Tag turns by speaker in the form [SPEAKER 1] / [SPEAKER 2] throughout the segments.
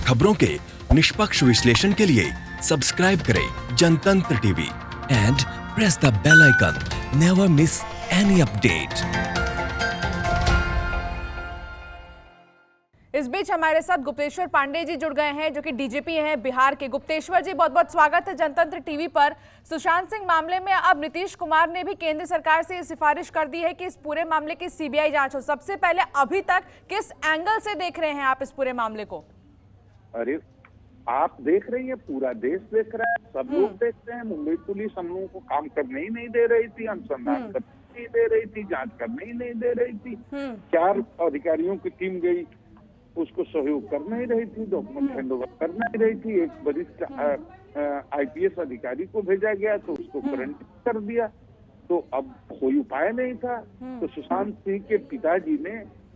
[SPEAKER 1] खबरों के निष्पक्ष विश्लेषण के लिए सब्सक्राइब करें Janatantra TV and press the bell icon. Never miss any update.
[SPEAKER 2] इस बीच हमारे साथ गुप्तेश्वर पांडे जी जुड़ गए हैं, जो कि डीजीपी हैं बिहार के। गुप्तेश्वर जी, बहुत बहुत स्वागत है जनतंत्र टीवी पर। सुशांत सिंह मामले में अब नीतीश कुमार ने भी केंद्र सरकार से सिफारिश कर दी है कि इस पूरे मामले की सीबीआई जांच हो। सबसे पहले अभी तक किस एंगल से देख रहे हैं आप इस पूरे मामले को?
[SPEAKER 3] अरे आप देख रही हैं, पूरा देश देख रहा है, सब लोग देख रहे हैं। मुंबई पुलिस हम लोगों को काम करने ही नहीं दे रही थी, अनुसंधान करने नहीं दे रही थी, जांच करने ही नहीं दे रही थी। 4 अधिकारियों की टीम गई, उसको सहयोग कर नहीं रही थी, डॉक्यूमेंट हैंडओवर कर नहीं रही थी। एक वरिष्ठ आईपीएस अधिकारी को भेजा गया तो उसको क्वारंटाइन कर दिया। तो अब कोई उपाय नहीं था। तो सुशांत सिंह के पिताजी ने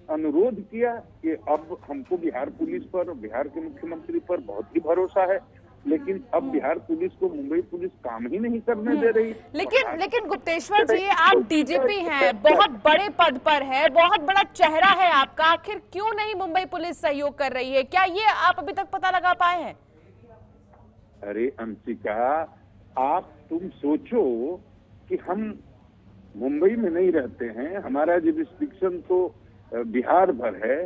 [SPEAKER 3] अनुरोध किया कि अब हमको बिहार पुलिस पर, बिहार के मुख्यमंत्री पर बहुत ही भरोसा है, लेकिन अब बिहार पुलिस को मुंबई पुलिस काम ही नहीं करने दे रही।
[SPEAKER 2] लेकिन गुप्तेश्वर जी, आप डीजीपी हैं, बहुत बड़े पद पर है, बहुत बड़ा चेहरा है आपका, आखिर क्यों नहीं मुंबई पुलिस सहयोग कर रही है? क्या ये आप अभी तक पता लगा पाए हैं?
[SPEAKER 3] अरे अंशिका, आप तुम सोचो कि हम मुंबई में नहीं रहते हैं, हमारा जुरिस्डिक्शन तो बिहार भर है।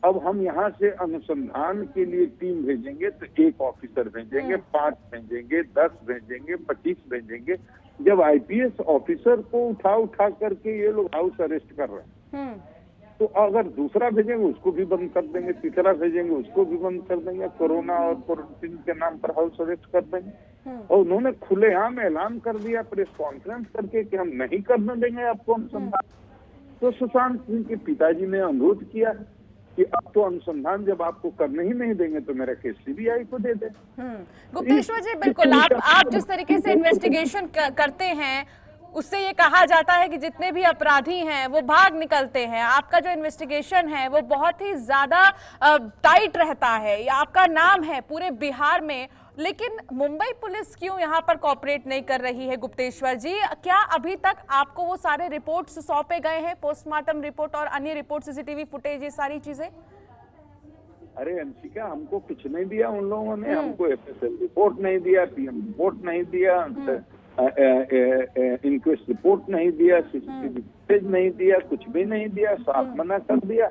[SPEAKER 3] अब हम यहाँ से अनुसंधान के लिए टीम भेजेंगे तो 1 ऑफिसर भेजेंगे, 5 भेजेंगे, 10 भेजेंगे, 25 भेजेंगे। जब आईपीएस ऑफिसर को उठा करके ये लोग हाउस अरेस्ट कर रहे हैं, तो अगर दूसरा भेजेंगे उसको भी बंद कर देंगे, तीसरा भेजेंगे उसको भी बंद कर देंगे, कोरोना और क्वारंटीन के नाम पर हाउस अरेस्ट कर देंगे। और उन्होंने खुलेआम ऐलान कर दिया प्रेस कॉन्फ्रेंस करके कि हम नहीं करने देंगे आपको अनुसंधान। तो सुशांत सिंह के पिताजी ने अनुरोध किया कि अब तो अनुसंधान जब आपको करने ही नहीं देंगे तो मेरा केस सीबीआई को दे दे।
[SPEAKER 2] गुप्तेश्वर जी, बिल्कुल आप जिस तरीके से इन्वेस्टिगेशन करते हैं उससे ये कहा जाता है कि जितने भी अपराधी हैं वो भाग निकलते हैं। आपका जो इन्वेस्टिगेशन है वो बहुत ही ज्यादा टाइट रहता है, आपका नाम है पूरे बिहार में। लेकिन मुंबई पुलिस क्यों यहाँ पर कोऑपरेट नहीं कर रही है? गुप्तेश्वर जी, क्या अभी तक आपको वो सारे रिपोर्ट्स सौंपे गए हैं, पोस्टमार्टम रिपोर्ट और अन्य रिपोर्ट, सीसीटीवी फुटेज, ये सारी चीजें?
[SPEAKER 3] अरे अंशिका, हमको कुछ नहीं दिया उन लोगों ने। हमको एफएसएल रिपोर्ट नहीं दिया, पीएम रिपोर्ट नहीं दिया, इंक्वेस्ट रिपोर्ट नहीं दिया, सीसीटीवी फुटेज नहीं दिया, कुछ भी नहीं दिया, साफ मना कर दिया।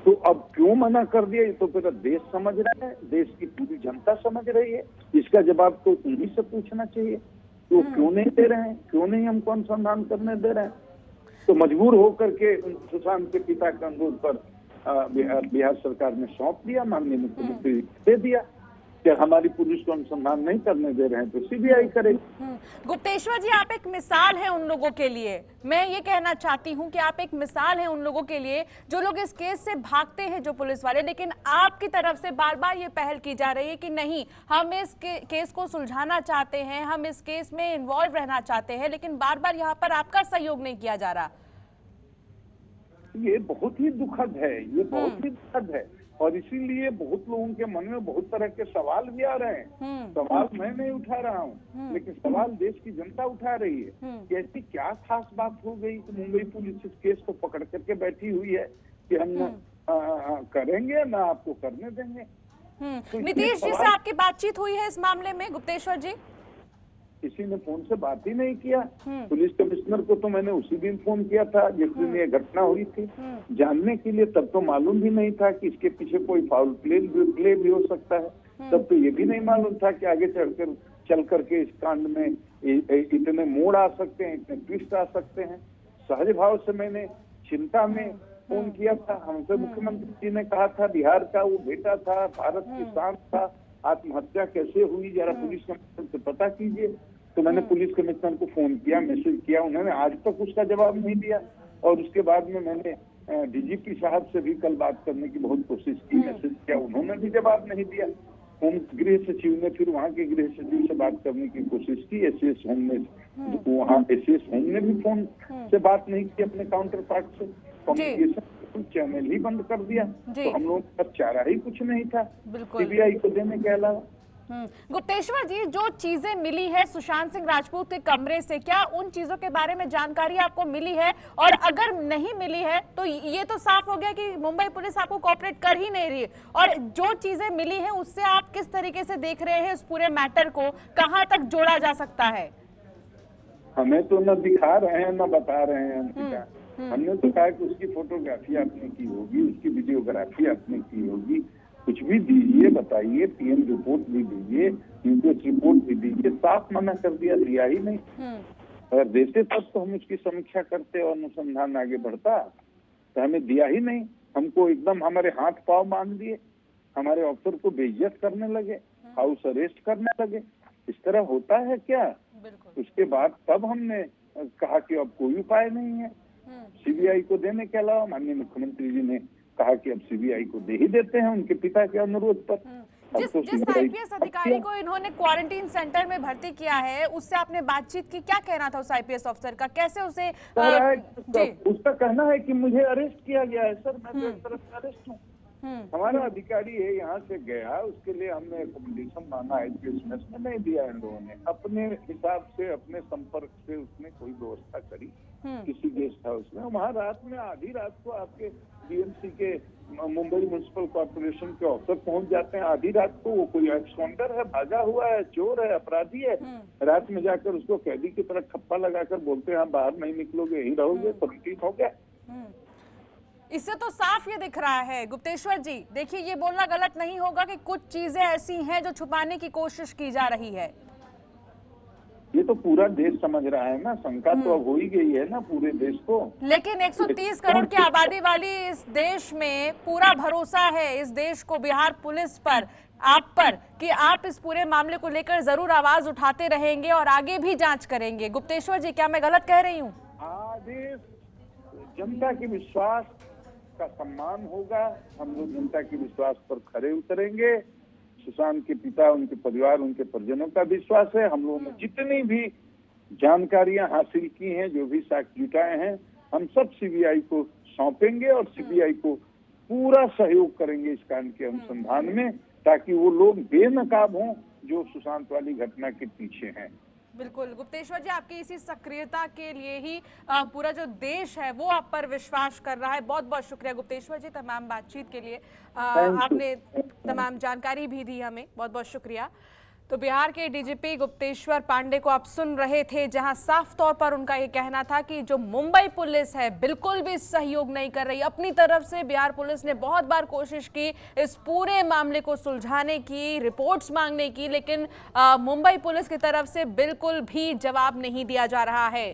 [SPEAKER 3] तो अब क्यों मना कर दिया, ये तो पूरा देश समझ रहा है, देश की पूरी जनता समझ रही है। इसका जवाब तो उन्हीं से पूछना चाहिए। तो क्यों नहीं दे रहे हैं, क्यों नहीं हमको अनुसंधान करने दे रहे हैं? तो मजबूर होकर के सुशांत के पिता के अनुरोध पर बिहार सरकार ने सौंप दिया, माननीय मुख्यमंत्री दे दिया कि हमारी पुलिस को अनुसंधान नहीं करने दे रहे हैं तो सीबीआई करेगी।
[SPEAKER 2] गुप्तेश्वर जी, आप एक मिसाल हैं उन लोगों के लिए। मैं ये कहना चाहती हूं कि आप एक मिसाल हैं उन लोगों के लिए जो लोग इस केस से भागते हैं, जो पुलिस वाले। लेकिन आपकी तरफ से बार बार ये पहल की जा रही है कि नहीं, हम इस केस को सुलझाना चाहते हैं, हम इस केस में इन्वॉल्व रहना चाहते हैं, लेकिन बार बार यहाँ पर आपका सहयोग नहीं किया जा रहा।
[SPEAKER 3] ये बहुत ही दुखद है, ये बहुत ही दुखद है। और इसीलिए बहुत लोगों के मन में बहुत तरह के सवाल भी आ रहे हैं। सवाल मैं नहीं उठा रहा हूँ, लेकिन सवाल देश की जनता उठा रही है कि ऐसी क्या खास बात हो गई कि मुंबई पुलिस इस केस को पकड़ करके बैठी हुई है कि हम करेंगे ना आपको करने देंगे। तो
[SPEAKER 2] नीतीश जी से आपकी बातचीत हुई है इस मामले में, गुप्तेश्वर जी?
[SPEAKER 3] किसी ने फोन से बात ही नहीं किया। पुलिस कमिश्नर को तो मैंने उसी दिन फोन किया था जिस दिन ये घटना हुई थी, जानने के लिए। तब तो मालूम भी नहीं था कि इसके पीछे कोई फाउल प्ले भी हो सकता है। तब तो ये भी नहीं मालूम था कि आगे चल करके इस कांड में इतने मोड़ आ सकते हैं, इतने ट्विस्ट आ सकते हैं। सहज भाव से मैंने चिंता में फोन किया था। हमसे मुख्यमंत्री जी ने कहा था बिहार का वो बेटा था, भारत की शान था, आत्महत्या कैसे हुई जरा पुलिस कमिश्नर से पता कीजिए। तो मैंने पुलिस कमिश्नर को फोन किया, मैसेज किया, उन्होंने आज तक उसका जवाब नहीं दिया। और उसके बाद में मैंने डीजीपी साहब से भी कल बात करने की बहुत कोशिश की, मैसेज किया, उन्होंने भी जवाब नहीं दिया। होम गृह सचिव ने फिर वहाँ के गृह सचिव से बात करने की कोशिश की, एसएस होम ने, वहाँ एसएस होम ने भी फोन से बात नहीं की अपने काउंटर पार्ट से, कम्युनिकेशन चैनल ही बंद कर दिया। तो हम लोग का चारा ही कुछ नहीं था सीबीआई को देने के अलावा।
[SPEAKER 2] गुप्तेश्वर जी, जो चीजें मिली है सुशांत सिंह राजपूत के कमरे से, क्या उन चीजों के बारे में जानकारी आपको मिली है? और अगर नहीं मिली है तो ये तो साफ हो गया कि मुंबई पुलिस आपको कोऑपरेट कर ही नहीं रही है। और जो चीजें मिली है उससे आप किस तरीके से देख रहे हैं इस पूरे मैटर को, कहां तक जोड़ा जा सकता है?
[SPEAKER 3] हमें तो न दिखा रहे हैं न बता रहे हैं अंकिता। हमने तो कहा कि उसकी फोटोग्राफी आपने की होगी, उसकी वीडियोग्राफी आपने की होगी, कुछ भी दीजिए, बताइए, पीएम रिपोर्ट भी दीजिए, यूपीएस रिपोर्ट भी दीजिए। साफ मना कर दिया ही नहीं। अगर देते तब तो हम उसकी समीक्षा करते और अनुसंधान आगे बढ़ता, तो हमें दिया ही नहीं। हमको एकदम हमारे हाथ पांव बांध दिए, हमारे ऑफिसर को बेइज्जत करने लगे, हाउस अरेस्ट करने लगे। इस तरह होता है क्या? उसके बाद तब हमने कहा कि अब कोई उपाय नहीं है सीबीआई को देने के अलावा। माननीय मुख्यमंत्री जी ने कहा कि अब सीबीआई को दे ही देते हैं उनके पिता के अनुरोध पर।
[SPEAKER 2] जिस आईपीएस अधिकारी को इन्होंने क्वारंटीन सेंटर में भर्ती किया है, उससे आपने बातचीत की? क्या कहना था उस आईपीएस अफसर का? कैसे उसे
[SPEAKER 3] उसका कहना है कि मुझे अरेस्ट किया गया है। सर, मैं तो एक तरफ से अरेस्ट हूँ। हमारा अधिकारी है, यहाँ से गया, उसके लिए हमने एकोमोडेशन मांगा, आईपीएस मेस में नहीं दिया इन लोगों ने। अपने हिसाब से, अपने संपर्क से उसने कोई व्यवस्था करी किसी गेस्ट हाउस में। वहाँ रात में, आधी रात को आपके बीएमसी के, मुंबई म्युनिसिपल कॉर्पोरेशन के ऑफिसर पहुंच जाते हैं आधी रात को। वो कोई एक्सकाउंटर है, भागा हुआ है, चोर है, अपराधी है, रात में जाकर उसको कैदी की तरह ठप्पा लगाकर बोलते हैं बाहर नहीं निकलोगे, यहीं रहोगे, क्वारंटीन हो गया।
[SPEAKER 2] इससे तो साफ ये दिख रहा है गुप्तेश्वर जी, देखिए ये बोलना गलत नहीं होगा कि कुछ चीजें ऐसी हैं जो छुपाने की कोशिश की जा रही है।
[SPEAKER 3] ये तो पूरा देश समझ रहा है ना, शंका तो अब हो ही गई है ना पूरे देश को।
[SPEAKER 2] लेकिन 130 करोड़ की आबादी वाली इस देश में पूरा भरोसा है इस देश को, बिहार पुलिस पर, आप पर, कि आप इस पूरे मामले को लेकर जरूर आवाज उठाते रहेंगे और आगे भी जांच करेंगे। गुप्तेश्वर जी, क्या मैं गलत कह रही हूँ?
[SPEAKER 3] आदेश जनता के विश्वास का सम्मान होगा। हम लोग जनता के विश्वास पर खरे उतरेंगे। सुशांत के पिता, उनके परिवार, उनके परिजनों का विश्वास है। हम लोगों ने जितनी भी जानकारियां हासिल की हैं, जो भी साक्ष्य जुटाए हैं, हम सब सीबीआई को सौंपेंगे और सीबीआई को पूरा सहयोग करेंगे इस कांड के अनुसंधान में, ताकि वो लोग बेनकाब हों जो सुशांत वाली घटना के पीछे हैं।
[SPEAKER 2] बिल्कुल गुप्तेश्वर जी, आपकी इसी सक्रियता के लिए ही पूरा जो देश है वो आप पर विश्वास कर रहा है। बहुत बहुत शुक्रिया गुप्तेश्वर जी तमाम बातचीत के लिए। आपने तमाम जानकारी भी दी हमें, बहुत बहुत शुक्रिया। तो बिहार के डीजीपी गुप्तेश्वर पांडे को आप सुन रहे थे, जहां साफ तौर पर उनका ये कहना था कि जो मुंबई पुलिस है बिल्कुल भी सहयोग नहीं कर रही। अपनी तरफ से बिहार पुलिस ने बहुत बार कोशिश की इस पूरे मामले को सुलझाने की, रिपोर्ट्स मांगने की, लेकिन मुंबई पुलिस की तरफ से बिल्कुल भी जवाब नहीं दिया जा रहा है।